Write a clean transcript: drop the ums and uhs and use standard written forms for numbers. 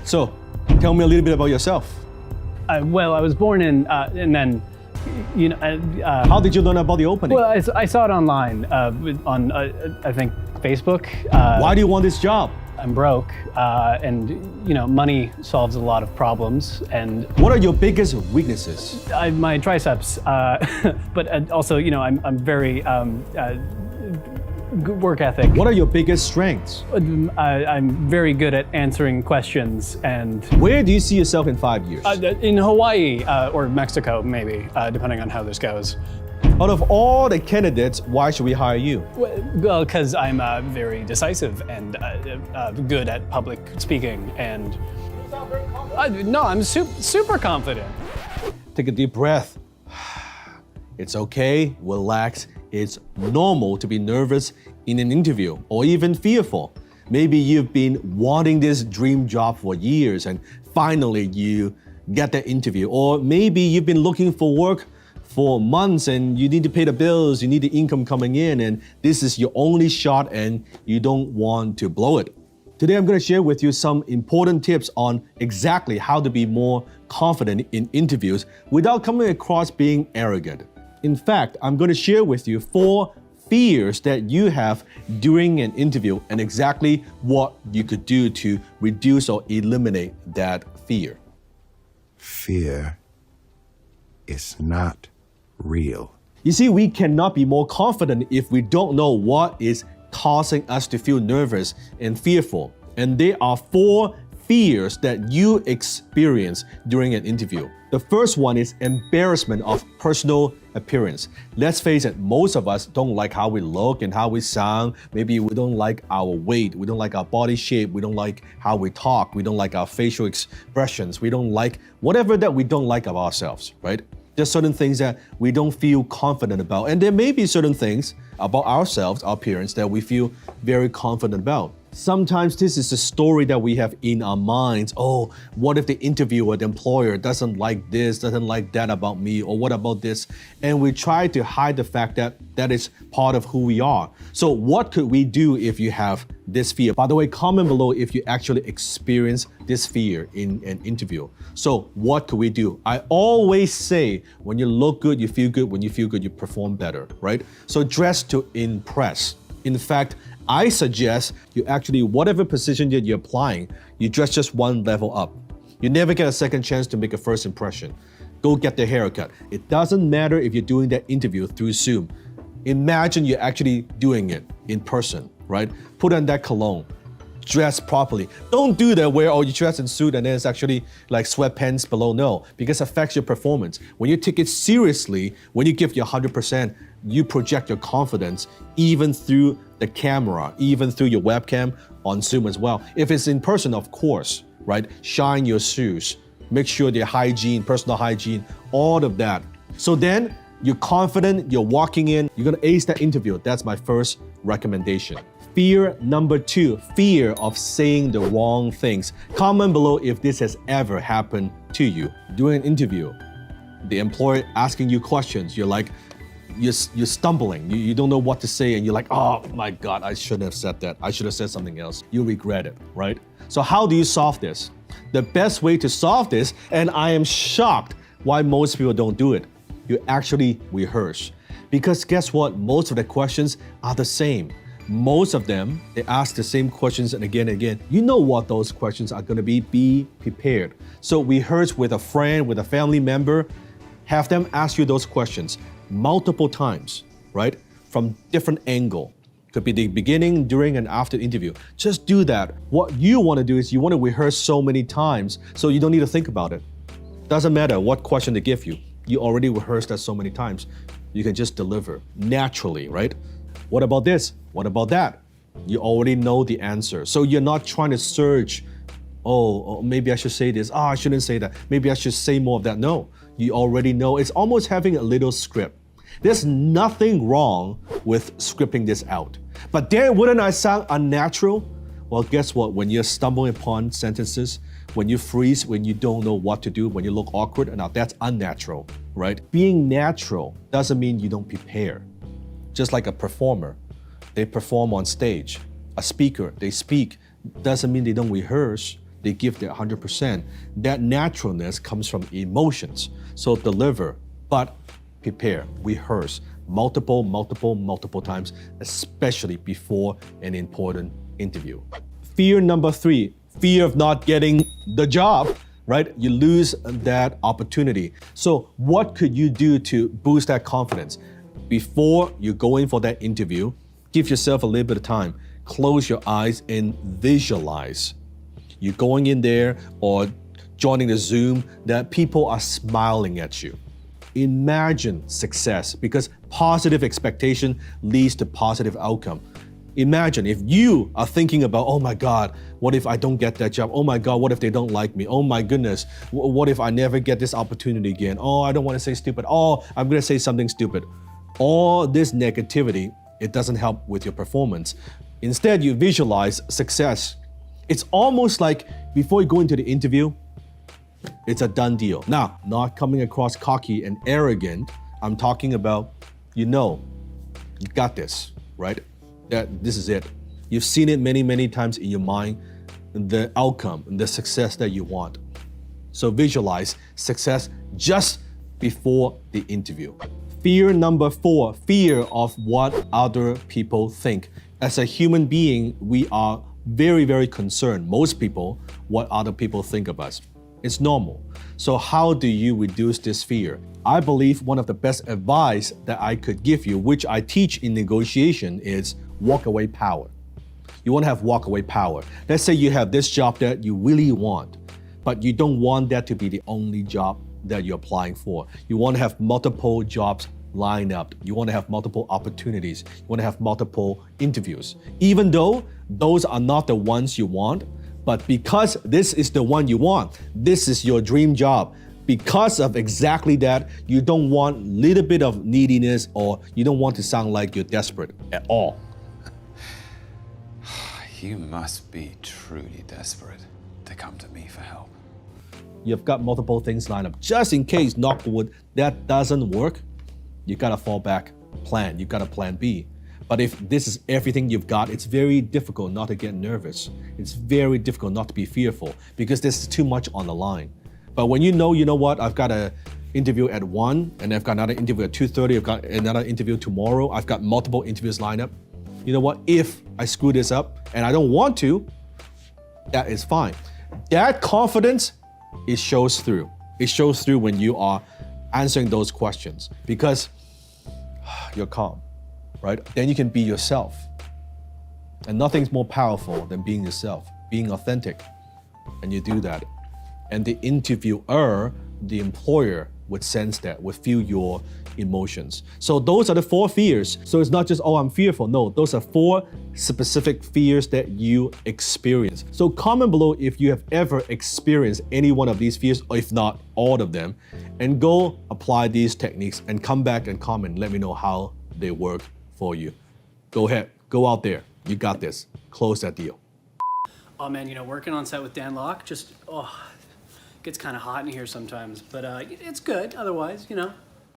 So, tell me a little bit about yourself. Well, I was born in, and then, How did you learn about the opening? well, I saw it online on, I think, Facebook. Why do you want this job? I'm broke, and money solves a lot of problems, and What are your biggest weaknesses? my triceps. But also, I'm very good work ethic. What are your biggest strengths? I'm very good at answering questions, and Where do you see yourself in 5 years? in Hawaii or Mexico, maybe, depending on how this goes. Out of all the candidates, why should we hire you? Well, because I'm very decisive and good at public speaking, and no, I'm super confident. Take a deep breath. It's okay, relax. It's normal to be nervous in an interview or even fearful. Maybe you've been wanting this dream job for years and finally you get that interview. Or maybe you've been looking for work for months and you need to pay the bills, you need the income coming in, and this is your only shot and you don't want to blow it. Today I'm going to share with you some important tips on exactly how to be more confident in interviews without coming across being arrogant. In fact, I'm going to share with you 4 fears that you have during an interview and exactly what you could do to reduce or eliminate that fear. Fear is not real. You see, we cannot be more confident if we don't know what is causing us to feel nervous and fearful. And there are 4 fears that you experience during an interview. The first one is embarrassment of personal appearance. Let's face it, most of us don't like how we look and how we sound. Maybe we don't like our weight, we don't like our body shape, we don't like how we talk, we don't like our facial expressions, we don't like whatever that we don't like of ourselves, right? There's certain things that we don't feel confident about. And there may be certain things about ourselves, our appearance, that we feel very confident about. Sometimes this is a story that we have in our minds. Oh, what if the interviewer, the employer doesn't like this, doesn't like that about me, or what about this? And we try to hide the fact that that is part of who we are. So what could we do if you have this fear? By the way, comment below if you actually experience this fear in an interview. So what could we do? I always say, when you look good, you feel good. When you feel good, you perform better, right? So dress to impress. In fact, I suggest you actually, whatever position that you're applying, you dress just one level up. You never get a second chance to make a first impression. Go get the haircut. It doesn't matter if you're doing that interview through Zoom. Imagine you're actually doing it in person, right? Put on that cologne. Dress properly. Don't do that where you dress in suit and then it's actually like sweatpants below. No, because it affects your performance. When you take it seriously, when you give your 100%, you project your confidence even through the camera, even through your webcam on Zoom as well. If it's in person, of course, right? Shine your shoes. Make sure their hygiene, personal hygiene, all of that. So then you're confident, you're walking in, you're gonna ace that interview. That's my first recommendation. Fear number 2, fear of saying the wrong things. Comment below if this has ever happened to you. During an interview, the employer asking you questions, you're like, you're stumbling, you don't know what to say, and you're like, oh my God, I shouldn't have said that. I should have said something else. You regret it, right? So how do you solve this? The best way to solve this, and I am shocked why most people don't do it, you actually rehearse. Because guess what? Most of the questions are the same. Most of them, they ask the same questions and again and again. You know what those questions are gonna be prepared. So rehearse with a friend, with a family member, have them ask you those questions multiple times, right? From different angle. Could be the beginning, during, and after the interview. Just do that. What you want to do is you want to rehearse so many times so you don't need to think about it. Doesn't matter what question they give you. You already rehearsed that so many times. You can just deliver naturally, right? What about this? What about that? You already know the answer. So you're not trying to search, oh, maybe I should say this. I shouldn't say that. Maybe I should say more of that. No, you already know. It's almost having a little script. There's nothing wrong with scripting this out. But then wouldn't I sound unnatural? Well, guess what? When you're stumbling upon sentences, when you freeze, when you don't know what to do, when you look awkward, now that's unnatural, right? Being natural doesn't mean you don't prepare. Just like a performer, they perform on stage. A speaker, they speak. Doesn't mean they don't rehearse. they give their 100%. That naturalness comes from emotions. So deliver, but prepare, rehearse multiple times, especially before an important interview. Fear number 3, fear of not getting the job, right? You lose that opportunity. So what could you do to boost that confidence? Before you go in for that interview, give yourself a little bit of time. Close your eyes and visualize. You're going in there or joining the Zoom that people are smiling at you. Imagine success, because positive expectation leads to positive outcome. Imagine if you are thinking about, oh my God, what if I don't get that job? Oh my God, what if they don't like me? Oh my goodness, what if I never get this opportunity again? Oh, I don't want to say stupid. Oh, I'm going to say something stupid. All this negativity, it doesn't help with your performance. Instead, you visualize success. It's almost like before you go into the interview, it's a done deal. Now, not coming across cocky and arrogant, I'm talking about, you got this, right? That this is it. You've seen it many times in your mind, the outcome, the success that you want. So visualize success just before the interview. Fear number 4, fear of what other people think. As a human being, we are very concerned, most people, what other people think of us. It's normal. So how do you reduce this fear? I believe one of the best advice that I could give you, which I teach in negotiation, is walkaway power. You want to have walkaway power. Let's say you have this job that you really want, but you don't want that to be the only job that you're applying for. You want to have multiple jobs lined up. You want to have multiple opportunities. You want to have multiple interviews. Even though those are not the ones you want, but because this is the one you want, this is your dream job, because of exactly that, you don't want a little bit of neediness, or you don't want to sound like you're desperate at all. You must be truly desperate to come to me for help. You've got multiple things lined up. Just in case, knock wood, that doesn't work, you gotta fall back plan. You got a plan B. But if this is everything you've got, it's very difficult not to get nervous. It's very difficult not to be fearful, because there's too much on the line. But when you know what, I've got an interview at 1, and I've got another interview at 2:30, I've got another interview tomorrow, I've got multiple interviews lined up. You know what, if I screw this up and I don't want to, that is fine. That confidence, it shows through. It shows through when you are answering those questions, because you're calm, right? Then you can be yourself. And nothing's more powerful than being yourself, being authentic. And you do that. And the interviewer, the employer, would sense that, would feel your emotions. So those are the 4 fears. So it's not just, oh, I'm fearful. No, those are 4 specific fears that you experience. So comment below if you have ever experienced any one of these fears, or if not all of them, and go apply these techniques and come back and comment. Let me know how they work for you. Go ahead, go out there. You got this. Close that deal. Oh man, working on set with Dan Lok, just, gets kind of hot in here sometimes, but it's good otherwise,